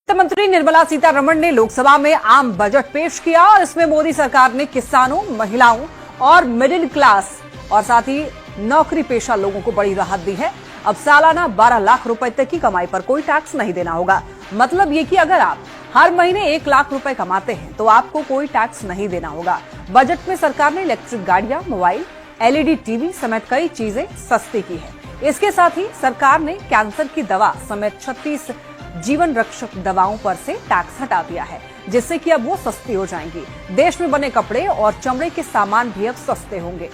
वित्त मंत्री निर्मला सीतारमण ने लोकसभा में आम बजट पेश किया और इसमें मोदी सरकार ने किसानों, महिलाओं और मिडिल क्लास और साथ ही नौकरी पेशा लोगों को बड़ी राहत दी है। अब सालाना 12 लाख रुपए तक की कमाई पर कोई टैक्स नहीं देना होगा। मतलब ये कि अगर आप हर महीने 1 लाख रुपए कमाते हैं तो आपको कोई टैक्स नहीं देना होगा। बजट में सरकार ने इलेक्ट्रिक गाड़ियां, मोबाइल, एलईडी टीवी समेत कई चीजें सस्ती की है। इसके साथ ही सरकार ने कैंसर की दवा समेत 36 जीवन रक्षक दवाओं पर से टैक्स हटा दिया है, जिससे कि अब वो सस्ती हो जाएंगी। देश में बने कपड़े और चमड़े के सामान भी अब सस्ते होंगे।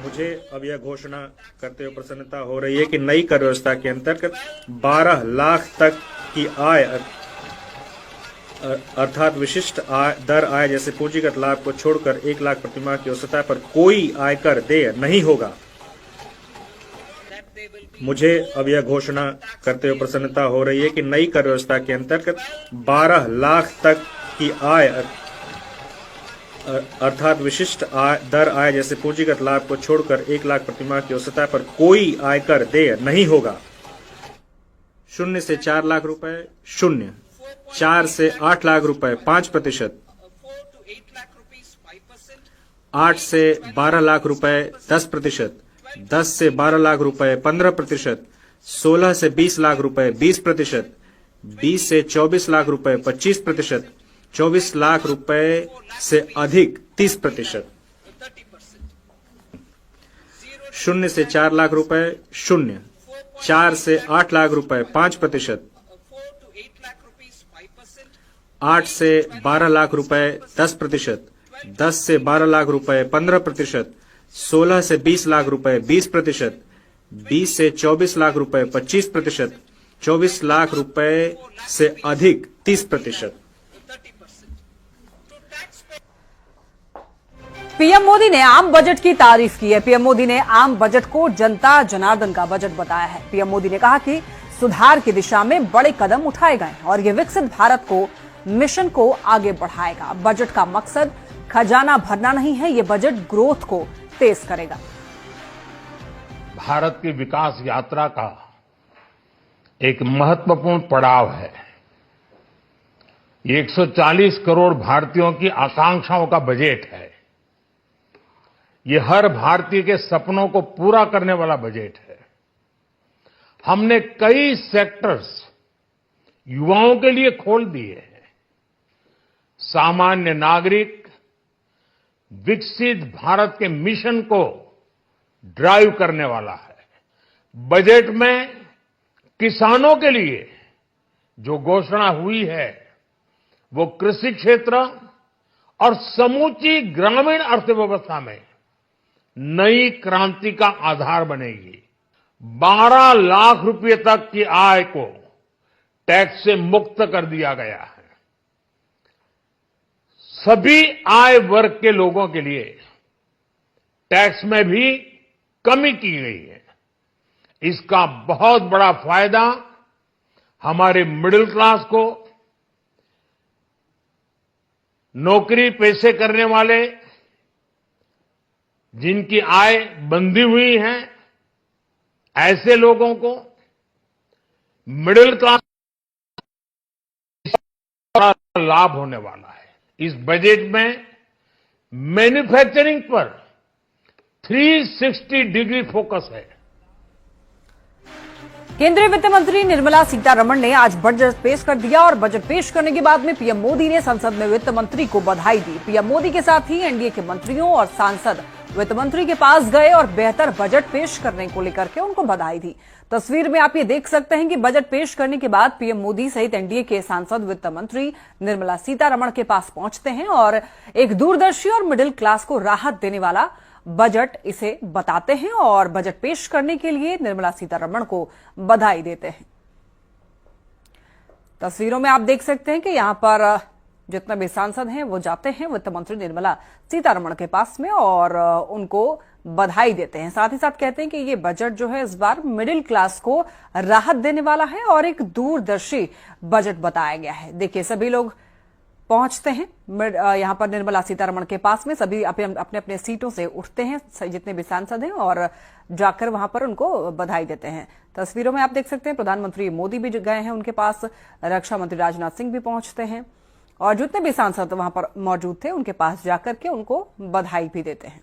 मुझे अब यह घोषणा करते हुए प्रसन्नता हो रही है कि नई कर व्यवस्था के अंतर्गत 12 लाख तक की आय अर्थात विशिष्ट दर आय जैसे पूंजीगत लाभ को छोड़कर 1 लाख प्रतिमाह की औसत पर कोई आयकर देय नहीं होगा। मुझे अब यह घोषणा करते हुए प्रसन्नता हो रही है कि नई कर व्यवस्था के अंतर्गत 12 लाख तक की आय अर्थात विशिष्ट दर आय जैसे पूंजीगत लाभ को छोड़कर 1 लाख प्रतिमाह की औसत पर कोई आयकर देय नहीं होगा। 0 से 4 लाख रुपए 0, 4 से 8 लाख रुपए 5%, 8 से 12 लाख रुपए 10%, 10 से 12 लाख रुपए 15%, 16 से 20 लाख रुपए 20%, 20 से 24 लाख रुपए 25%, 24 लाख रुपए से अधिक 30%, 0 से 4 लाख रुपए 0, 4 से 8 लाख रुपए 5%, 8 से 12 लाख रुपए 10%, 10 से 12 लाख रुपए 15%, 16 से 20 लाख रुपए 20%, 20 से 24 लाख रुपए 25%, 24 लाख रुपए से अधिक 30%। पीएम मोदी ने आम बजट की तारीफ की है। पीएम मोदी ने आम बजट को जनता जनार्दन का बजट बताया है। पीएम मोदी ने कहा कि सुधार की दिशा में बड़े कदम उठाए गए और ये विकसित भारत को मिशन को आगे बढ़ाएगा। बजट का मकसद खजाना भरना नहीं है, ये बजट ग्रोथ को तेज करेगा। भारत की विकास यात्रा का एक महत्वपूर्ण पड़ाव है। ये 140 करोड़ भारतीयों की आकांक्षाओं का बजट है। ये हर भारतीय के सपनों को पूरा करने वाला बजट है। हमने कई सेक्टर्स युवाओं के लिए खोल दिए हैं। सामान्य नागरिक विकसित भारत के मिशन को ड्राइव करने वाला है। बजट में किसानों के लिए जो घोषणा हुई है वो कृषि क्षेत्र और समूची ग्रामीण अर्थव्यवस्था में नई क्रांति का आधार बनेगी। 12 लाख रुपए तक की आय को टैक्स से मुक्त कर दिया गया है। सभी आय वर्ग के लोगों के लिए टैक्स में भी कमी की गई है। इसका बहुत बड़ा फायदा हमारे मिडिल क्लास को, नौकरी पेशे करने वाले जिनकी आय बंधी हुई है ऐसे लोगों को, मिडिल क्लास का लाभ होने वाला है। इस बजट में मैन्युफैक्चरिंग पर 360 डिग्री फोकस है। केंद्रीय वित्त मंत्री निर्मला सीतारमण ने आज बजट पेश कर दिया और बजट पेश करने के बाद में पीएम मोदी ने संसद में वित्त मंत्री को बधाई दी। पीएम मोदी के साथ ही एनडीए के मंत्रियों और सांसद वित्त मंत्री के पास गए और बेहतर बजट पेश करने को लेकर के उनको बधाई दी। तस्वीर में आप ये देख सकते हैं कि बजट पेश करने के बाद पीएम मोदी सहित एनडीए के सांसद वित्त मंत्री निर्मला सीतारमण के पास पहुंचते हैं और एक दूरदर्शी और मिडिल क्लास को राहत देने वाला बजट इसे बताते हैं और बजट पेश करने के लिए निर्मला सीतारमण को बधाई देते हैं। तस्वीरों में आप देख सकते हैं कि यहां पर जितने भी सांसद हैं वो जाते हैं वित्त मंत्री निर्मला सीतारमण के पास में और उनको बधाई देते हैं। साथ ही साथ कहते हैं कि ये बजट जो है इस बार मिडिल क्लास को राहत देने वाला है और एक दूरदर्शी बजट बताया गया है। देखिए, सभी लोग पहुंचते हैं। यहां पर निर्मला सीतारमण के पास में सभी अपने अपने सीटों से उठते हैं, जितने भी सांसद हैं, और जाकर वहां पर उनको बधाई देते हैं। तस्वीरों में आप देख सकते हैं प्रधानमंत्री मोदी भी गए हैं उनके पास, रक्षा मंत्री राजनाथ सिंह भी पहुंचते हैं और जितने भी सांसद वहां पर मौजूद थे उनके पास जाकर के उनको बधाई भी देते हैं।